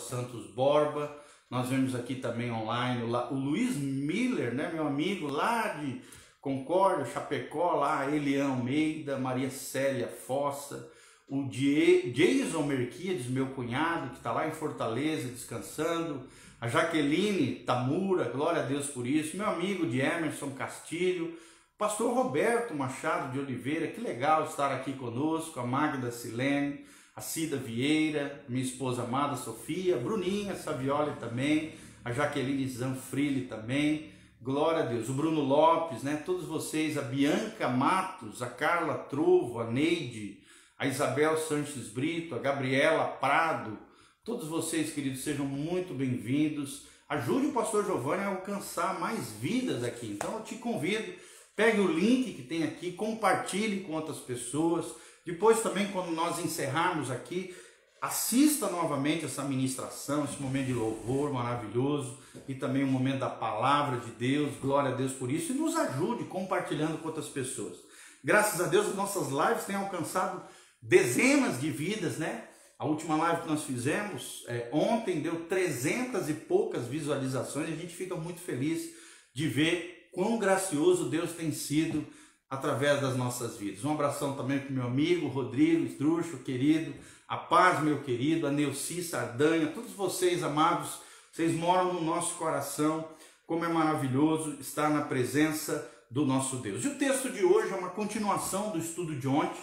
Santos Borba. Nós vemos aqui também online o Luiz Miller, né, meu amigo lá de Concórdia, Chapecó, lá a Eliane Almeida, Maria Célia Fossa, o Jason Merquiades, meu cunhado, que está lá em Fortaleza descansando, a Jaqueline Tamura, glória a Deus por isso, meu amigo de Emerson Castilho, pastor Roberto Machado de Oliveira, que legal estar aqui conosco, a Magda Silene, a Cida Vieira, minha esposa amada Sofia, Bruninha Savioli também, a Jaqueline Zanfrilli também, glória a Deus, o Bruno Lopes, né? Todos vocês, a Bianca Matos, a Carla Trovo, a Neide, a Isabel Sanches Brito, a Gabriela Prado, todos vocês, queridos, sejam muito bem-vindos. Ajude o pastor Giovanni a alcançar mais vidas aqui. Então eu te convido, pegue o link que tem aqui, compartilhe com outras pessoas. Depois também, quando nós encerrarmos aqui, assista novamente essa ministração, esse momento de louvor maravilhoso e também o momento da palavra de Deus, glória a Deus por isso, e nos ajude compartilhando com outras pessoas. Graças a Deus as nossas lives têm alcançado dezenas de vidas, né? A última live que nós fizemos ontem deu 300 e poucas visualizações e a gente fica muito feliz de ver quão gracioso Deus tem sido através das nossas vidas. Um abração também para o meu amigo Rodrigo Estrucho, querido, a paz, meu querido, a Neuci Sardanha, todos vocês amados, vocês moram no nosso coração, como é maravilhoso estar na presença do nosso Deus. E o texto de hoje é uma continuação do estudo de ontem,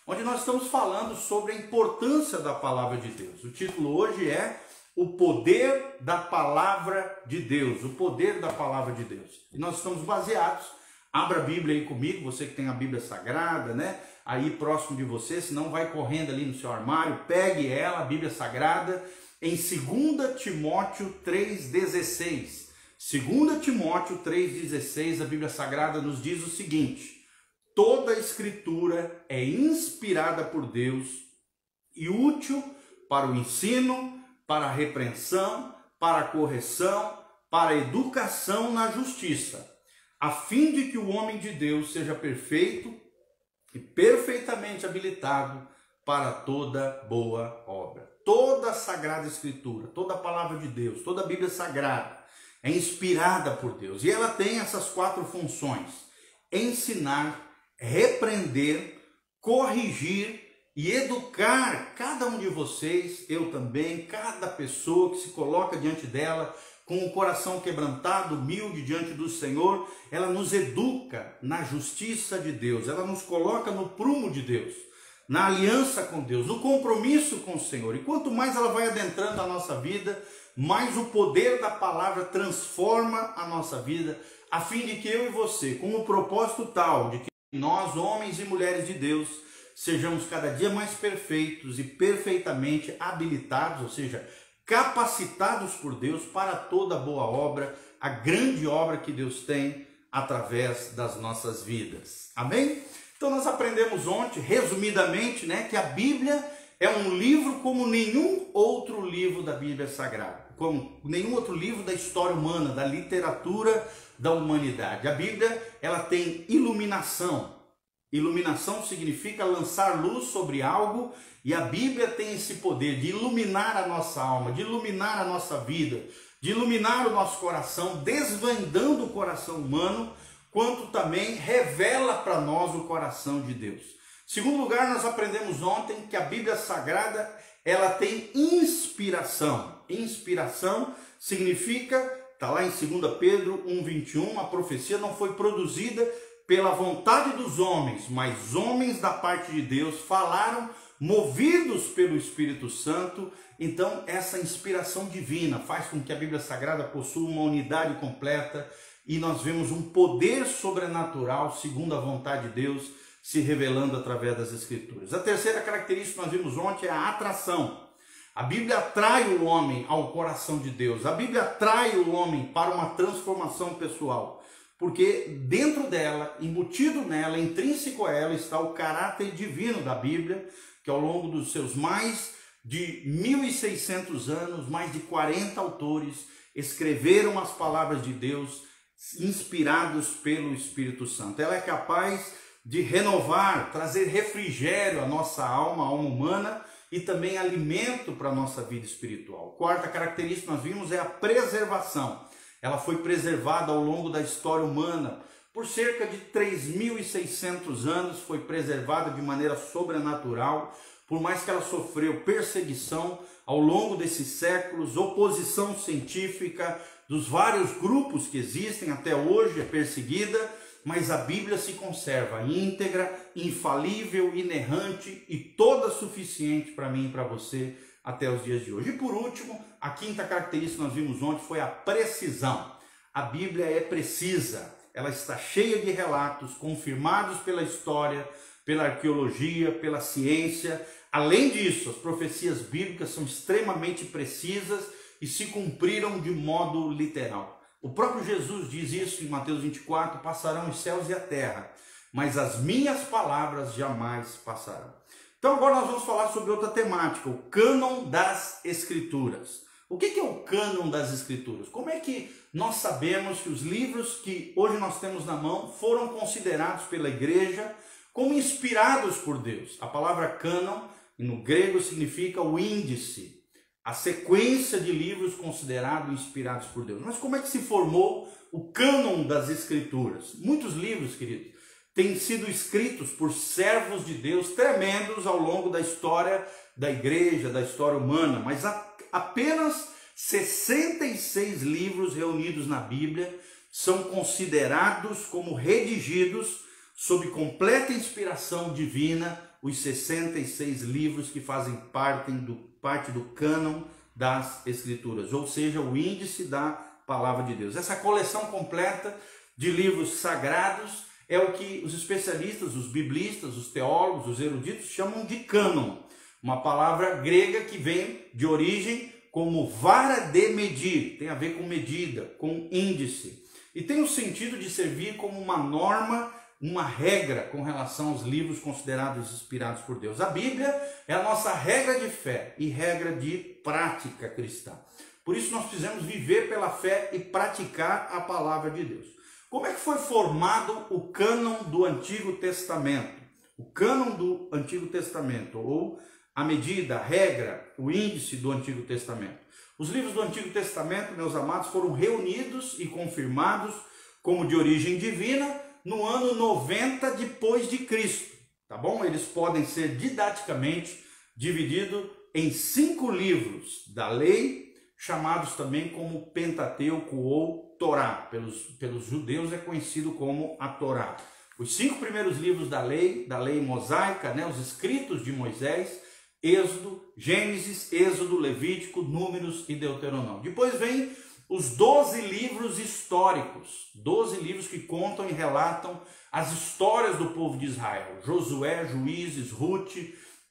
onde nós estamos falando sobre a importância da palavra de Deus. O título hoje é O Poder da Palavra de Deus, o poder da palavra de Deus. E nós estamos baseados, abra a Bíblia aí comigo, você que tem a Bíblia Sagrada, né? Aí próximo de você, senão vai correndo ali no seu armário, pegue ela, a Bíblia Sagrada, em 2 Timóteo 3,16. 2 Timóteo 3,16, a Bíblia Sagrada nos diz o seguinte: toda a Escritura é inspirada por Deus e útil para o ensino, para a repreensão, para a correção, para a educação na justiça, a fim de que o homem de Deus seja perfeito e perfeitamente habilitado para toda boa obra. Toda a Sagrada Escritura, toda a Palavra de Deus, toda a Bíblia Sagrada é inspirada por Deus. E ela tem essas 4 funções: ensinar, repreender, corrigir e educar cada um de vocês, eu também, cada pessoa que se coloca diante dela com o coração quebrantado, humilde diante do Senhor. Ela nos educa na justiça de Deus, ela nos coloca no prumo de Deus, na aliança com Deus, no compromisso com o Senhor. E quanto mais ela vai adentrando a nossa vida, mais o poder da palavra transforma a nossa vida, a fim de que eu e você, com o propósito tal de que nós, homens e mulheres de Deus, sejamos cada dia mais perfeitos e perfeitamente habilitados, ou seja, capacitados por Deus para toda boa obra, a grande obra que Deus tem através das nossas vidas. Amém? Então nós aprendemos ontem, resumidamente, né, que a Bíblia é um livro como nenhum outro livro da Bíblia Sagrada, como nenhum outro livro da história humana, da literatura da humanidade. A Bíblia, ela tem iluminação. Iluminação significa lançar luz sobre algo, e a Bíblia tem esse poder de iluminar a nossa alma, de iluminar a nossa vida, de iluminar o nosso coração, desvendando o coração humano, quanto também revela para nós o coração de Deus. Em segundo lugar, nós aprendemos ontem que a Bíblia Sagrada, ela tem inspiração. Inspiração significa, está lá em 2 Pedro 1,21, a profecia não foi produzida pela vontade dos homens, mas homens da parte de Deus falaram movidos pelo Espírito Santo. Então essa inspiração divina faz com que a Bíblia Sagrada possua uma unidade completa e nós vemos um poder sobrenatural segundo a vontade de Deus se revelando através das Escrituras. A terceira característica que nós vimos ontem é a atração. A Bíblia atrai o homem ao coração de Deus. A Bíblia atrai o homem para uma transformação pessoal, porque dentro dela, embutido nela, intrínseco a ela, está o caráter divino da Bíblia, que ao longo dos seus mais de 1.600 anos, mais de 40 autores escreveram as palavras de Deus inspirados pelo Espírito Santo. Ela é capaz de renovar, trazer refrigério à nossa alma, à alma humana, e também alimento para a nossa vida espiritual. Quarta característica que nós vimos é a preservação. Ela foi preservada ao longo da história humana. Por cerca de 3.600 anos foi preservada de maneira sobrenatural, por mais que ela sofreu perseguição ao longo desses séculos, oposição científica dos vários grupos que existem, até hoje é perseguida, mas a Bíblia se conserva íntegra, infalível, inerrante e toda suficiente para mim e para você até os dias de hoje. E por último, a quinta característica que nós vimos ontem foi a precisão. A Bíblia é precisa, ela está cheia de relatos confirmados pela história, pela arqueologia, pela ciência. Além disso, as profecias bíblicas são extremamente precisas e se cumpriram de modo literal. O próprio Jesus diz isso em Mateus 24, passarão os céus e a terra, mas as minhas palavras jamais passarão. Então agora nós vamos falar sobre outra temática, o cânon das Escrituras. O que é o cânon das Escrituras? Como é que nós sabemos que os livros que hoje nós temos na mão foram considerados pela igreja como inspirados por Deus? A palavra cânon, no grego, significa o índice, a sequência de livros considerados inspirados por Deus. Mas como é que se formou o cânon das Escrituras? Muitos livros, queridos, têm sido escritos por servos de Deus tremendos ao longo da história da igreja, da história humana, mas apenas 66 livros reunidos na Bíblia são considerados como redigidos sob completa inspiração divina, os 66 livros que fazem parte do cânon das Escrituras, ou seja, o índice da palavra de Deus. Essa coleção completa de livros sagrados é o que os especialistas, os biblistas, os teólogos, os eruditos chamam de cânon, uma palavra grega que vem de origem como vara de medir, tem a ver com medida, com índice, e tem o sentido de servir como uma norma, uma regra com relação aos livros considerados inspirados por Deus. A Bíblia é a nossa regra de fé e regra de prática cristã. Por isso nós precisamos viver pela fé e praticar a palavra de Deus. Como é que foi formado o cânon do Antigo Testamento? O cânon do Antigo Testamento, ou a medida, a regra, o índice do Antigo Testamento. Os livros do Antigo Testamento, meus amados, foram reunidos e confirmados como de origem divina no ano 90 depois de Cristo, tá bom? Eles podem ser didaticamente divididos em 5 livros da lei, chamados também como Pentateuco ou Torá. Pelos judeus é conhecido como a Torá. Os 5 primeiros livros da lei mosaica, né, os escritos de Moisés, Êxodo, Gênesis, Êxodo, Levítico, Números e Deuteronômio. Depois vem os 12 livros históricos, 12 livros que contam e relatam as histórias do povo de Israel. Josué, Juízes, Ruth,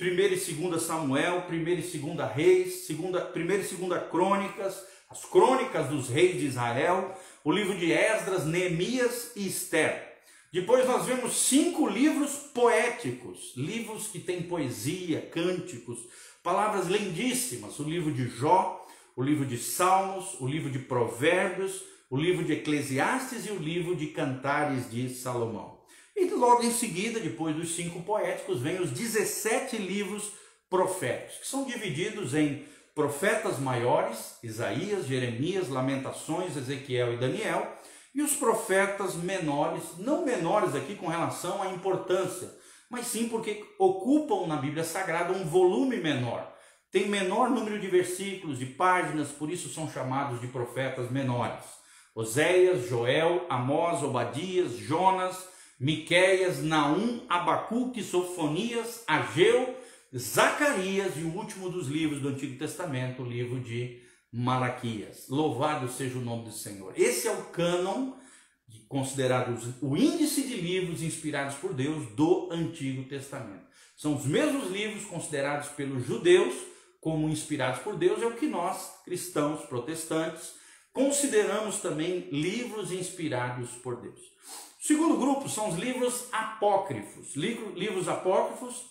1 e 2 Samuel, 1 e 2 Reis, 1 e 2 Crônicas, as crônicas dos reis de Israel, o livro de Esdras, Neemias e Esther. Depois nós vemos 5 livros poéticos, livros que têm poesia, cânticos, palavras lindíssimas, o livro de Jó, o livro de Salmos, o livro de Provérbios, o livro de Eclesiastes e o livro de Cantares de Salomão. E logo em seguida, depois dos 5 poéticos, vem os 17 livros proféticos, que são divididos em profetas maiores, Isaías, Jeremias, Lamentações, Ezequiel e Daniel, e os profetas menores, não menores aqui com relação à importância, mas sim porque ocupam na Bíblia Sagrada um volume menor. Tem menor número de versículos, de páginas, por isso são chamados de profetas menores. Oséias, Joel, Amós, Obadias, Jonas, Miqueias, Naum, Abacuque, Sofonias, Ageu, Zacarias e o último dos livros do Antigo Testamento, o livro de Malaquias. Louvado seja o nome do Senhor. Esse é o cânon, considerado o índice de livros inspirados por Deus do Antigo Testamento. São os mesmos livros considerados pelos judeus como inspirados por Deus, é o que nós, cristãos, protestantes, consideramos também livros inspirados por Deus. O segundo grupo são os livros apócrifos. Livros apócrifos,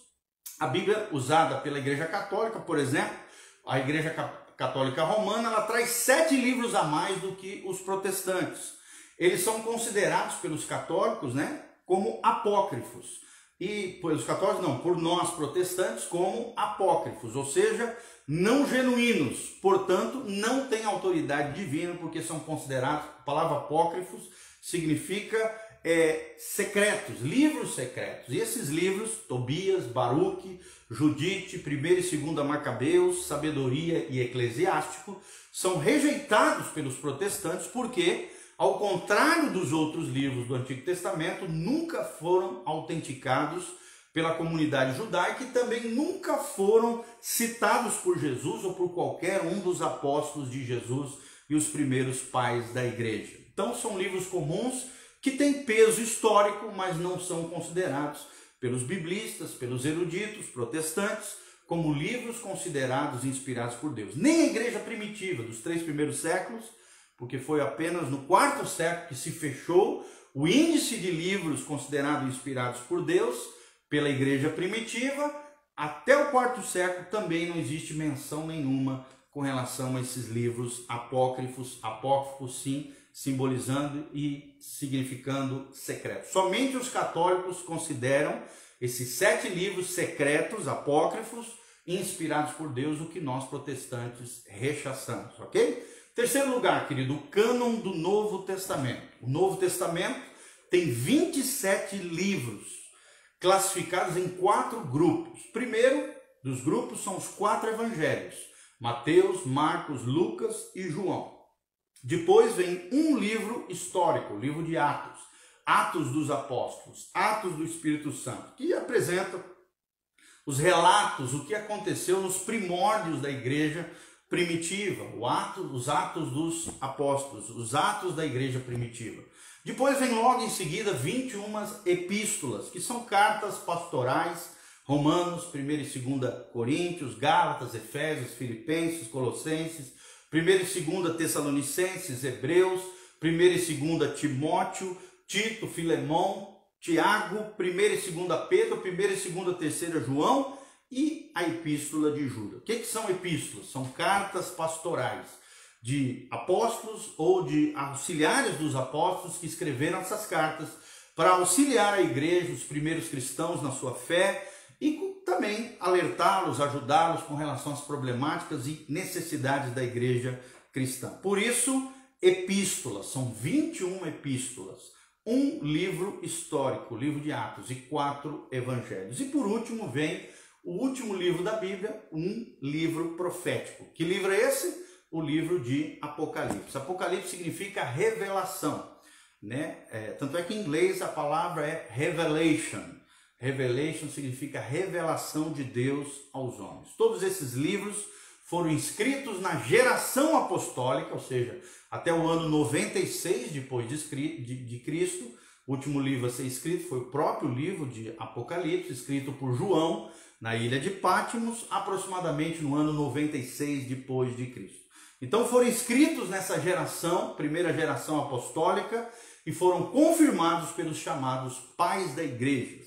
a Bíblia usada pela Igreja Católica, por exemplo, a Igreja Católica Romana, ela traz 7 livros a mais do que os protestantes. Eles são considerados pelos católicos, né, como apócrifos. e pelos católicos não, por nós protestantes como apócrifos, ou seja, não genuínos, portanto não têm autoridade divina porque são considerados, a palavra apócrifos significa secretos, livros secretos, e esses livros, Tobias, Baruque, Judite, 1ª e 2ª Macabeus, Sabedoria e Eclesiástico, são rejeitados pelos protestantes porque, ao contrário dos outros livros do Antigo Testamento, nunca foram autenticados pela comunidade judaica e também nunca foram citados por Jesus ou por qualquer um dos apóstolos de Jesus e os primeiros pais da igreja. Então são livros comuns que têm peso histórico, mas não são considerados pelos biblistas, pelos eruditos protestantes, como livros considerados inspirados por Deus. Nem a igreja primitiva dos 3 primeiros séculos, porque foi apenas no 4º século que se fechou o índice de livros considerados inspirados por Deus pela igreja primitiva. Até o 4º século também não existe menção nenhuma com relação a esses livros apócrifos, sim, simbolizando e significando secreto. Somente os católicos consideram esses 7 livros secretos, apócrifos, inspirados por Deus, o que nós protestantes rechaçamos, ok? Terceiro lugar, querido, o cânon do Novo Testamento. O Novo Testamento tem 27 livros, classificados em 4 grupos. Primeiro dos grupos são os 4 evangelhos, Mateus, Marcos, Lucas e João. Depois vem um livro histórico, o livro de Atos, Atos dos Apóstolos, Atos do Espírito Santo, que apresenta os relatos, o que aconteceu nos primórdios da igreja primitiva, os Atos dos Apóstolos, os Atos da igreja primitiva. Depois vem logo em seguida 21 epístolas, que são cartas pastorais, Romanos, 1ª e 2ª Coríntios, Gálatas, Efésios, Filipenses, Colossenses, 1ª e 2ª Tessalonicenses, Hebreus, 1ª e 2ª Timóteo, Tito, Filemão, Tiago, 1ª e 2ª Pedro, 1ª e 2ª, 3ª João e a Epístola de Judas. O que são epístolas? São cartas pastorais de apóstolos ou de auxiliares dos apóstolos que escreveram essas cartas para auxiliar a igreja, os primeiros cristãos na sua fé e também alertá-los, ajudá-los com relação às problemáticas e necessidades da igreja cristã. Por isso, epístolas, são 21 epístolas, um livro histórico, o livro de Atos e 4 evangelhos. E por último vem o último livro da Bíblia, um livro profético. Que livro é esse? O livro de Apocalipse. Apocalipse significa revelação, né? Tanto é que em inglês a palavra é revelation. Revelation significa revelação de Deus aos homens. Todos esses livros foram escritos na geração apostólica, ou seja, até o ano 96 depois de Cristo. O último livro a ser escrito foi o próprio livro de Apocalipse, escrito por João na ilha de Patmos, aproximadamente no ano 96 depois de Cristo. Então foram escritos nessa geração, primeira geração apostólica, e foram confirmados pelos chamados pais da igreja,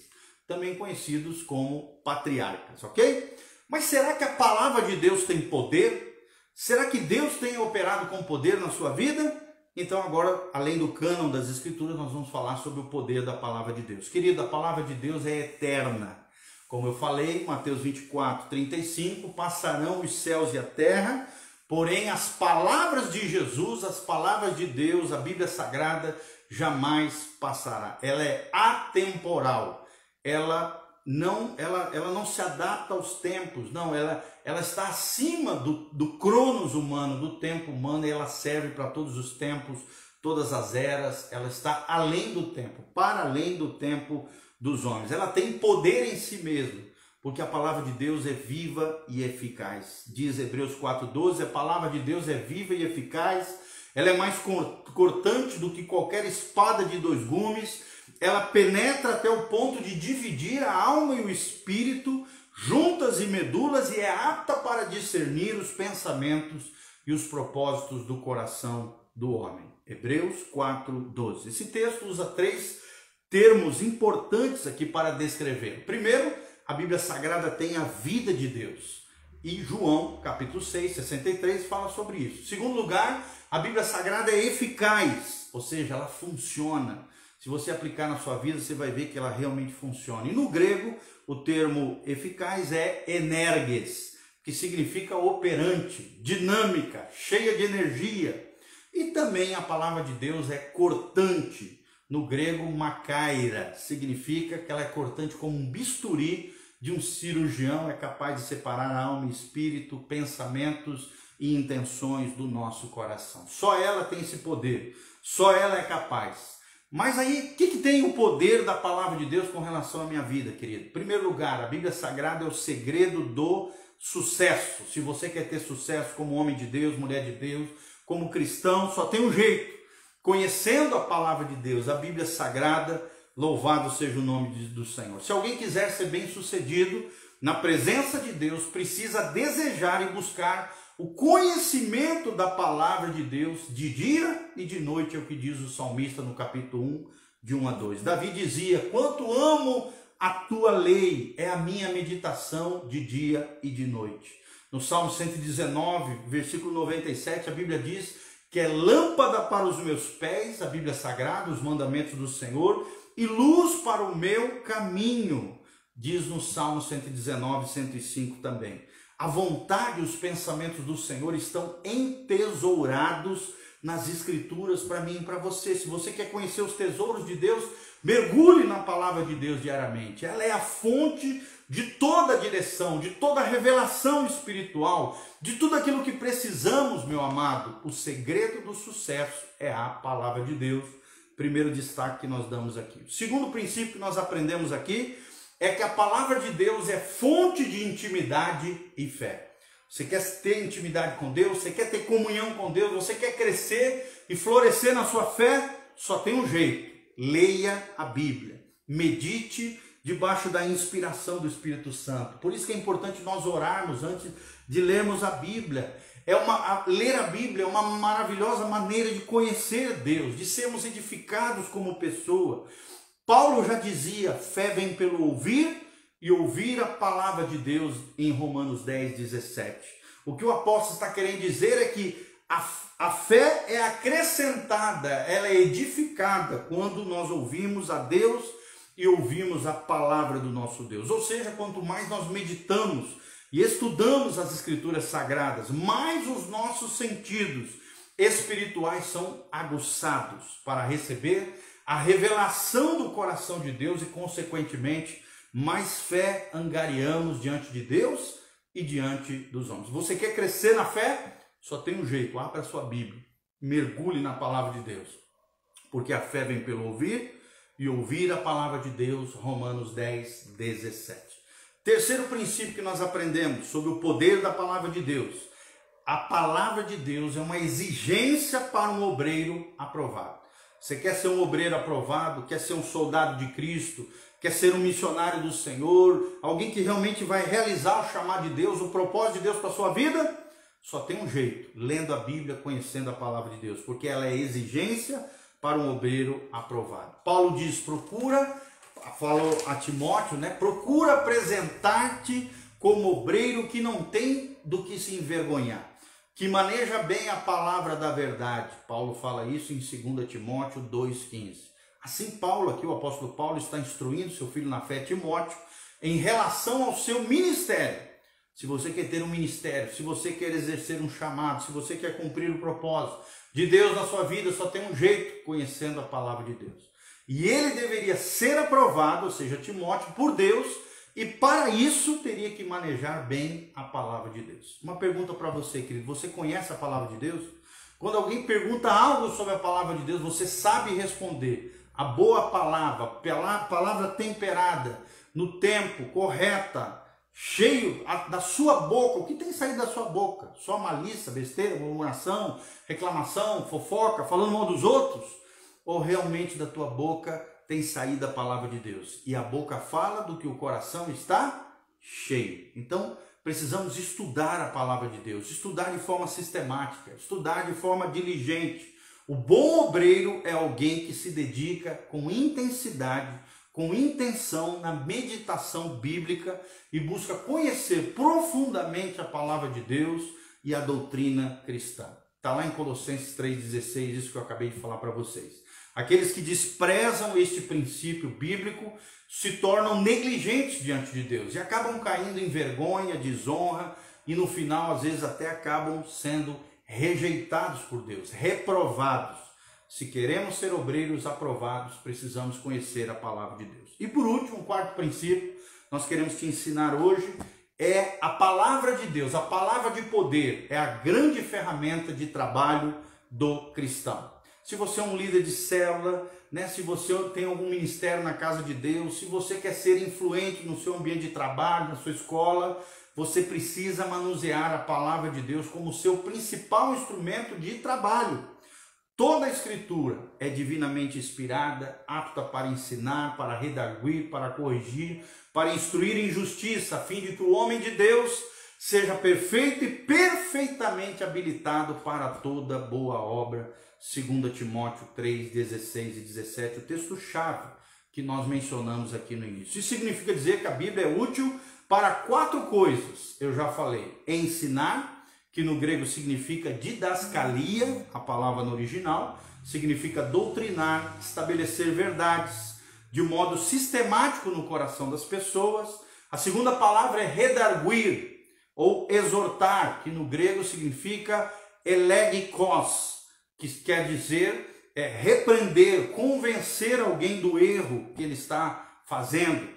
também conhecidos como patriarcas, ok? Mas será que a palavra de Deus tem poder? Será que Deus tem operado com poder na sua vida? Então agora, além do cânon das escrituras, nós vamos falar sobre o poder da palavra de Deus. Querido, a palavra de Deus é eterna. Como eu falei, Mateus 24, 35, passarão os céus e a terra, porém as palavras de Jesus, as palavras de Deus, a Bíblia Sagrada, jamais passará. Ela é atemporal. Ela não se adapta aos tempos, não, ela está acima do cronos humano, do tempo humano, e ela serve para todos os tempos, todas as eras. Ela está além do tempo, para além do tempo dos homens. Ela tem poder em si mesma, porque a palavra de Deus é viva e eficaz. Diz Hebreus 4,12, a palavra de Deus é viva e eficaz, ela é mais cortante do que qualquer espada de 2 gumes, ela penetra até o ponto de dividir a alma e o espírito, juntas e medulas, e é apta para discernir os pensamentos e os propósitos do coração do homem. Hebreus 4,12. Esse texto usa 3 termos importantes aqui para descrever. Primeiro, a Bíblia Sagrada tem a vida de Deus. E João, capítulo 6, 63, fala sobre isso. Segundo lugar, a Bíblia Sagrada é eficaz, ou seja, ela funciona. Se você aplicar na sua vida, você vai ver que ela realmente funciona. E no grego, o termo eficaz é energes, que significa operante, dinâmica, cheia de energia. E também a palavra de Deus é cortante. No grego, makaira, significa que ela é cortante como um bisturi de um cirurgião, é capaz de separar alma e espírito, pensamentos e intenções do nosso coração. Só ela tem esse poder, só ela é capaz. Mas aí, o que tem o poder da palavra de Deus com relação à minha vida, querido? Em primeiro lugar, a Bíblia Sagrada é o segredo do sucesso. Se você quer ter sucesso como homem de Deus, mulher de Deus, como cristão, só tem um jeito. Conhecendo a palavra de Deus, a Bíblia Sagrada, louvado seja o nome do Senhor. Se alguém quiser ser bem-sucedido na presença de Deus, precisa desejar e buscar o conhecimento da palavra de Deus de dia e de noite, é o que diz o salmista no capítulo 1, de 1 a 2. Davi dizia: quanto amo a tua lei, é a minha meditação de dia e de noite. No Salmo 119, versículo 97, a Bíblia diz que é lâmpada para os meus pés, a Bíblia Sagrada, os mandamentos do Senhor, e luz para o meu caminho, diz no Salmo 119, 105 também. A vontade e os pensamentos do Senhor estão entesourados nas Escrituras para mim e para você. Se você quer conhecer os tesouros de Deus, mergulhe na palavra de Deus diariamente. Ela é a fonte de toda a direção, de toda a revelação espiritual, de tudo aquilo que precisamos, meu amado. O segredo do sucesso é a palavra de Deus. Primeiro destaque que nós damos aqui. O segundo princípio que nós aprendemos aqui é que a palavra de Deus é fonte de intimidade e fé. Você quer ter intimidade com Deus, você quer ter comunhão com Deus, você quer crescer e florescer na sua fé, só tem um jeito: leia a Bíblia, medite debaixo da inspiração do Espírito Santo. Por isso que é importante nós orarmos antes de lermos a Bíblia. Ler a Bíblia é uma maravilhosa maneira de conhecer Deus, de sermos edificados como pessoa. Paulo já dizia: fé vem pelo ouvir e ouvir a palavra de Deus, em Romanos 10, 17. O que o apóstolo está querendo dizer é que a fé é acrescentada, ela é edificada quando nós ouvimos a Deus e ouvimos a palavra do nosso Deus. Ou seja, quanto mais nós meditamos e estudamos as Escrituras Sagradas, mais os nossos sentidos espirituais são aguçados para receber a revelação do coração de Deus e, consequentemente, mais fé angariamos diante de Deus e diante dos homens. Você quer crescer na fé? Só tem um jeito: abra a sua Bíblia, mergulhe na palavra de Deus, porque a fé vem pelo ouvir e ouvir a palavra de Deus. Romanos 10, 17. Terceiro princípio que nós aprendemos sobre o poder da palavra de Deus: a palavra de Deus é uma exigência para um obreiro aprovado. Você quer ser um obreiro aprovado, quer ser um soldado de Cristo, quer ser um missionário do Senhor, alguém que realmente vai realizar o chamado de Deus, o propósito de Deus para a sua vida? Só tem um jeito: lendo a Bíblia, conhecendo a palavra de Deus, porque ela é exigência para um obreiro aprovado. Paulo diz: falou a Timóteo, procura apresentar-te como obreiro que não tem do que se envergonhar, que maneja bem a palavra da verdade. Paulo fala isso em 2 Timóteo 2,15. Assim Paulo, aqui o apóstolo Paulo, está instruindo seu filho na fé, Timóteo, em relação ao seu ministério. Se você quer ter um ministério, se você quer exercer um chamado, se você quer cumprir o propósito de Deus na sua vida, só tem um jeito: conhecendo a palavra de Deus. E ele deveria ser aprovado, ou seja, Timóteo, por Deus, e para isso teria que manejar bem a palavra de Deus. Uma pergunta para você, querido: você conhece a palavra de Deus? Quando alguém pergunta algo sobre a palavra de Deus, você sabe responder a boa palavra, palavra temperada, no tempo, correta, cheio da sua boca? O que tem saído da sua boca? Só malícia, besteira, murmuração, reclamação, fofoca, falando mal dos outros? Ou realmente da tua boca tem saído a palavra de Deus? E a boca fala do que o coração está cheio. Então, precisamos estudar a palavra de Deus, estudar de forma sistemática, estudar de forma diligente. O bom obreiro é alguém que se dedica com intensidade, com intenção na meditação bíblica e busca conhecer profundamente a palavra de Deus e a doutrina cristã. Está lá em Colossenses 3,16, isso que eu acabei de falar para vocês. Aqueles que desprezam este princípio bíblico se tornam negligentes diante de Deus e acabam caindo em vergonha, desonra e no final às vezes até acabam sendo rejeitados por Deus, reprovados. Se queremos ser obreiros aprovados, precisamos conhecer a palavra de Deus. E por último, o quarto princípio, nós queremos te ensinar hoje, é a palavra de Deus, a palavra de poder, é a grande ferramenta de trabalho do cristão. Se você é um líder de célula, né, se você tem algum ministério na casa de Deus, se você quer ser influente no seu ambiente de trabalho, na sua escola, você precisa manusear a palavra de Deus como seu principal instrumento de trabalho. Toda a Escritura é divinamente inspirada, apta para ensinar, para redarguir, para corrigir, para instruir em justiça, a fim de que o homem de Deus seja perfeito e perfeitamente habilitado para toda boa obra. 2 Timóteo 3, 16 e 17, o texto-chave que nós mencionamos aqui no início. Isso significa dizer que a Bíblia é útil para 4 coisas. Eu já falei: ensinar, que no grego significa didascalia, a palavra no original, significa doutrinar, estabelecer verdades de um modo sistemático no coração das pessoas. A segunda palavra é redarguir, ou exortar, que no grego significa elegikos, que quer dizer repreender, convencer alguém do erro que ele está fazendo.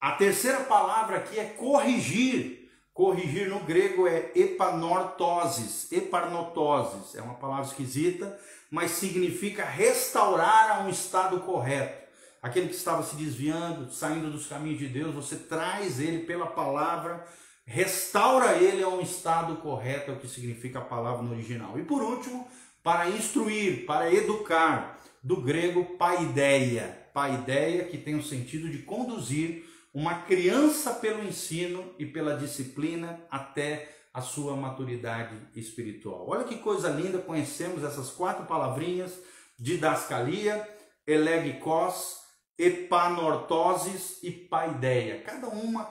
A terceira palavra aqui é corrigir. Corrigir no grego é epanortosis, eparnotosis, é uma palavra esquisita, mas significa restaurar a um estado correto. Aquele que estava se desviando, saindo dos caminhos de Deus, você traz ele pela palavra, restaura ele a um estado correto, é o que significa a palavra no original. E por último, para instruir, para educar, do grego paideia, paideia que tem o sentido de conduzir uma criança pelo ensino e pela disciplina até a sua maturidade espiritual. Olha que coisa linda, conhecemos essas 4 palavrinhas: didascalia, elegikos, epanortosis e paideia.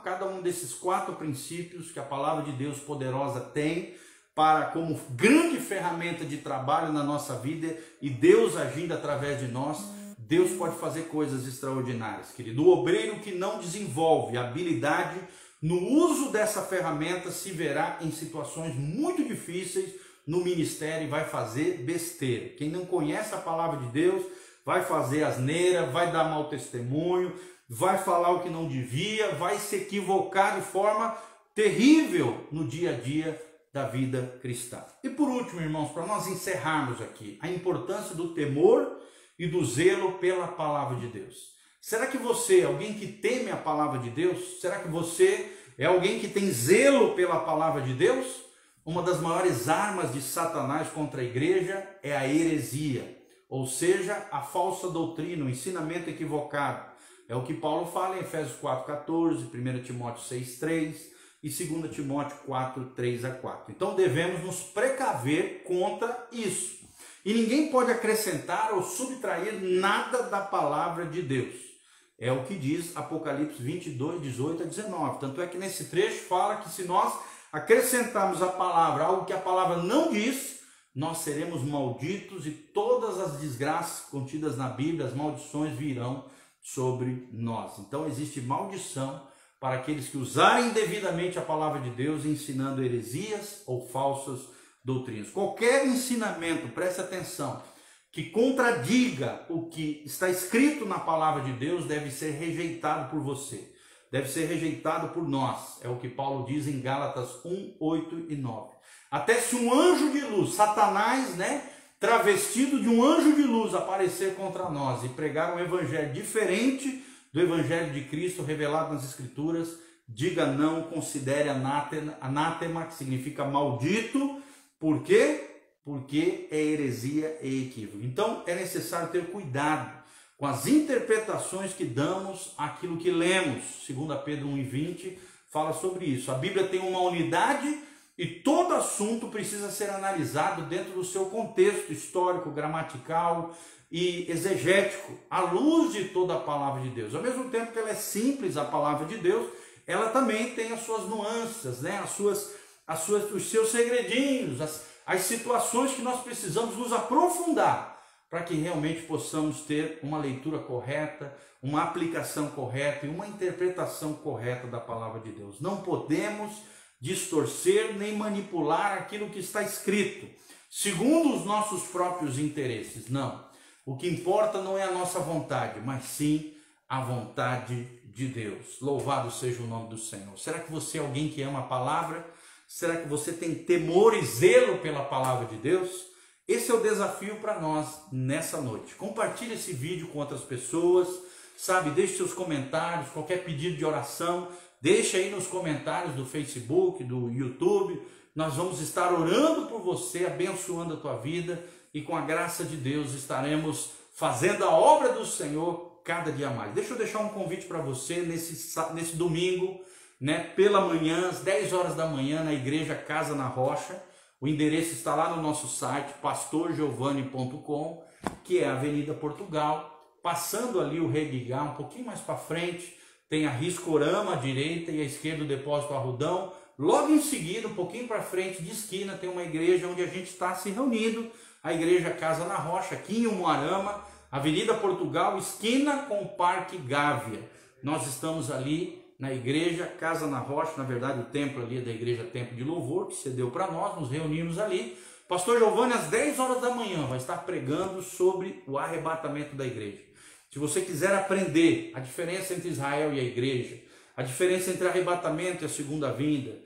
Cada um desses 4 princípios que a palavra de Deus poderosa tem para como grande ferramenta de trabalho na nossa vida, e Deus agindo através de nós, Deus pode fazer coisas extraordinárias, querido. O obreiro que não desenvolve habilidade no uso dessa ferramenta se verá em situações muito difíceis no ministério e vai fazer besteira. Quem não conhece a palavra de Deus vai fazer asneira, vai dar mau testemunho, vai falar o que não devia, vai se equivocar de forma terrível no dia a dia da vida cristã. E por último, irmãos, para nós encerrarmos aqui, a importância do temor e do zelo pela palavra de Deus. Será que você é alguém que teme a palavra de Deus? Será que você é alguém que tem zelo pela palavra de Deus? Uma das maiores armas de Satanás contra a igreja é a heresia, ou seja, a falsa doutrina, o ensinamento equivocado. É o que Paulo fala em Efésios 4,14, 1 Timóteo 6,3 e 2 Timóteo 4,3-4. Então devemos nos precaver contra isso. E ninguém pode acrescentar ou subtrair nada da palavra de Deus. É o que diz Apocalipse 22, 18-19. Tanto é que nesse trecho fala que se nós acrescentarmos à palavra algo que a palavra não diz, nós seremos malditos e todas as desgraças contidas na Bíblia, as maldições virão sobre nós. Então existe maldição para aqueles que usarem devidamente a palavra de Deus, ensinando heresias ou falsas doutrinas. Qualquer ensinamento, preste atenção, que contradiga o que está escrito na palavra de Deus deve ser rejeitado por você, deve ser rejeitado por nós. É o que Paulo diz em Gálatas 1, 8 e 9. Até se um anjo de luz, Satanás, travestido de um anjo de luz, aparecer contra nós e pregar um evangelho diferente do evangelho de Cristo revelado nas Escrituras, diga não, considere anátema, que significa maldito. Por quê? Porque é heresia e equívoco. Então é necessário ter cuidado com as interpretações que damos àquilo que lemos. 2 Pedro 1,20 fala sobre isso. A Bíblia tem uma unidade e todo assunto precisa ser analisado dentro do seu contexto histórico, gramatical e exegético, à luz de toda a palavra de Deus. Ao mesmo tempo que ela é simples, a palavra de Deus, ela também tem as suas nuances, os seus segredinhos, as situações que nós precisamos nos aprofundar para que realmente possamos ter uma leitura correta, uma aplicação correta e uma interpretação correta da palavra de Deus. Não podemos distorcer nem manipular aquilo que está escrito, segundo os nossos próprios interesses. Não. O que importa não é a nossa vontade, mas sim a vontade de Deus. Louvado seja o nome do Senhor. Será que você é alguém que ama a palavra? Será que você tem temor e zelo pela palavra de Deus? Esse é o desafio para nós nessa noite. Compartilhe esse vídeo com outras pessoas, sabe? Deixe seus comentários, qualquer pedido de oração, deixe aí nos comentários do Facebook, do YouTube. Nós vamos estar orando por você, abençoando a tua vida e com a graça de Deus estaremos fazendo a obra do Senhor cada dia mais. Deixa eu deixar um convite para você nesse domingo, né, pela manhã, às 10 horas da manhã, na Igreja Casa na Rocha. O endereço está lá no nosso site, pastorgiovani.com, que é a Avenida Portugal, passando ali o Reguigá, um pouquinho mais para frente, tem a Riscorama à direita e à esquerda o Depósito Arrudão. Logo em seguida, um pouquinho para frente, de esquina, tem uma igreja onde a gente está se reunindo, a Igreja Casa na Rocha, aqui em Umuarama, Avenida Portugal, esquina com o Parque Gávea. Nós estamos ali na Igreja Casa na Rocha, na verdade o templo ali é da Igreja Templo de Louvor, que cedeu para nós, nos reunimos ali. Pastor Giovani, às 10 horas da manhã, vai estar pregando sobre o arrebatamento da igreja. Se você quiser aprender a diferença entre Israel e a igreja, a diferença entre arrebatamento e a segunda vinda,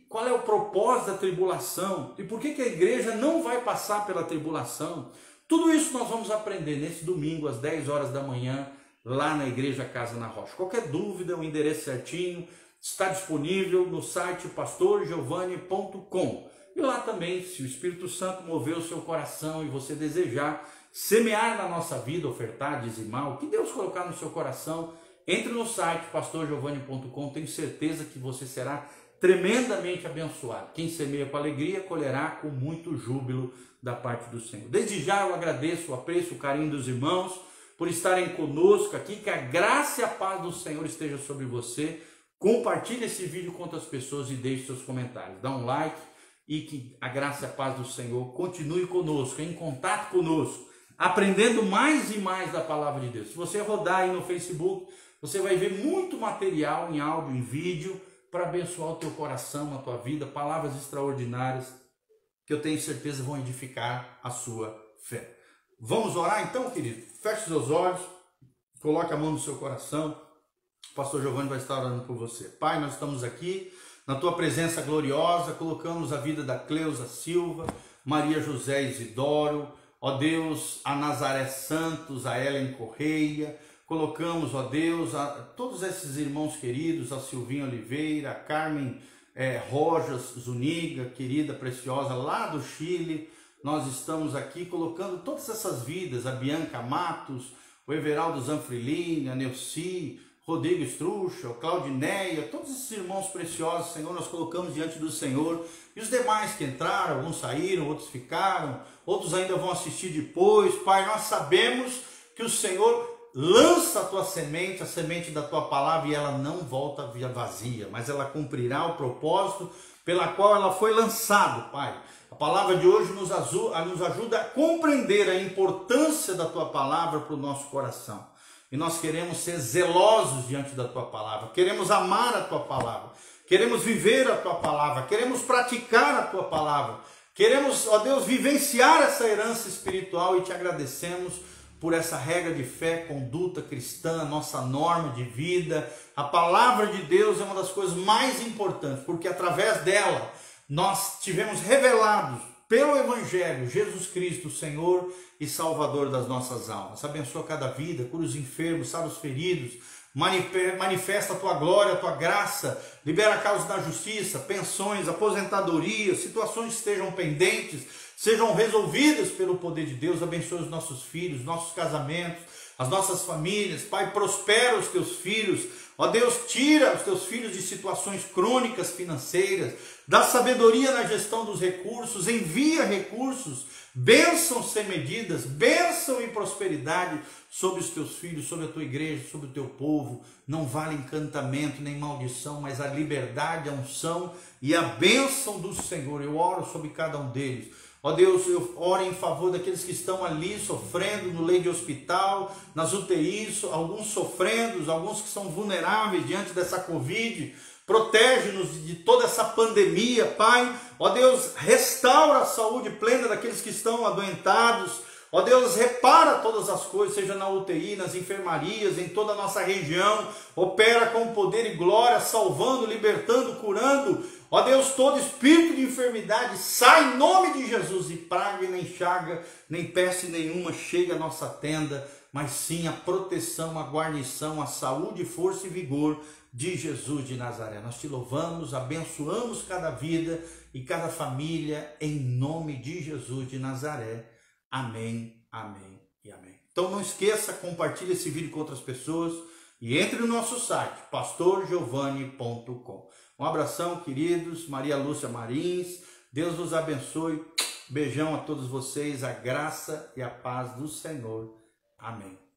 qual é o propósito da tribulação e por que a igreja não vai passar pela tribulação, tudo isso nós vamos aprender nesse domingo às 10 horas da manhã, lá na Igreja Casa na Rocha. Qualquer dúvida, o endereço certinho está disponível no site pastorgiovani.com. E lá também, se o Espírito Santo mover o seu coração e você desejar semear na nossa vida, ofertar, dizimar, o que Deus colocar no seu coração, entre no site pastorgiovani.com, tenho certeza que você será tremendamente abençoado. Quem semeia com alegria, colherá com muito júbilo da parte do Senhor. Desde já eu agradeço o apreço, o carinho dos irmãos, por estarem conosco aqui, que a graça e a paz do Senhor esteja sobre você. Compartilhe esse vídeo com outras pessoas e deixe seus comentários. Dá um like e que a graça e a paz do Senhor continue conosco, em contato conosco, aprendendo mais e mais da palavra de Deus. Se você rodar aí no Facebook, você vai ver muito material em áudio, em vídeo, para abençoar o teu coração, a tua vida, palavras extraordinárias que eu tenho certeza vão edificar a sua fé. Vamos orar então, querido? Feche seus olhos, coloque a mão no seu coração. O pastor Giovani vai estar orando por você. Pai, nós estamos aqui na tua presença gloriosa, colocamos a vida da Cleusa Silva, Maria José Isidoro, ó Deus, a Nazaré Santos, a Ellen Correia, colocamos, ó Deus, a todos esses irmãos queridos, a Silvinha Oliveira, a Carmen Rojas Zuniga, querida, preciosa, lá do Chile. Nós estamos aqui colocando todas essas vidas, a Bianca Matos, o Everaldo Zanfrilini, a Neuci, Rodrigo Estrucha, a Claudineia, todos esses irmãos preciosos, Senhor, nós colocamos diante do Senhor. E os demais que entraram, alguns saíram, outros ficaram, outros ainda vão assistir depois. Pai, nós sabemos que o Senhor lança a tua semente, a semente da tua palavra, e ela não volta vazia, mas ela cumprirá o propósito pela qual ela foi lançada, Pai. A palavra de hoje nos ajuda a compreender a importância da tua palavra para o nosso coração. E nós queremos ser zelosos diante da tua palavra, queremos amar a tua palavra, queremos viver a tua palavra, queremos praticar a tua palavra, queremos, ó Deus, vivenciar essa herança espiritual e te agradecemos por essa regra de fé, conduta cristã, nossa norma de vida. A palavra de Deus é uma das coisas mais importantes, porque através dela nós tivemos revelados pelo Evangelho Jesus Cristo, Senhor e Salvador das nossas almas. Abençoa cada vida, cura os enfermos, sara os feridos, manifesta a tua glória, a tua graça, libera a causa da justiça, pensões, aposentadoria, situações que estejam pendentes, sejam resolvidas pelo poder de Deus. Abençoa os nossos filhos, nossos casamentos, as nossas famílias. Pai, prospera os teus filhos. Ó Deus, tira os teus filhos de situações crônicas financeiras, dá sabedoria na gestão dos recursos, envia recursos, bênçãos sem medidas, bênção e prosperidade sobre os teus filhos, sobre a tua igreja, sobre o teu povo. Não vale encantamento nem maldição, mas a liberdade, a unção e a bênção do Senhor. Eu oro sobre cada um deles. Ó Deus, eu oro em favor daqueles que estão ali sofrendo no leito de hospital, nas UTIs, alguns sofrendo, alguns que são vulneráveis diante dessa Covid. Protege-nos de toda essa pandemia, Pai. Ó Deus, restaura a saúde plena daqueles que estão adoentados. Ó Deus, repara todas as coisas, seja na UTI, nas enfermarias, em toda a nossa região. Opera com poder e glória, salvando, libertando, curando. Ó Deus, todo espírito de enfermidade sai em nome de Jesus. E praga, nem chaga, nem peste nenhuma chega à nossa tenda, mas sim a proteção, a guarnição, a saúde, força e vigor de Jesus de Nazaré. Nós te louvamos, abençoamos cada vida e cada família em nome de Jesus de Nazaré. Amém, amém e amém. Então não esqueça, compartilhe esse vídeo com outras pessoas e entre no nosso site, pastorgiovanni.com. Um abração, queridos. Maria Lúcia Marins, Deus vos abençoe. Beijão a todos vocês, a graça e a paz do Senhor. Amém.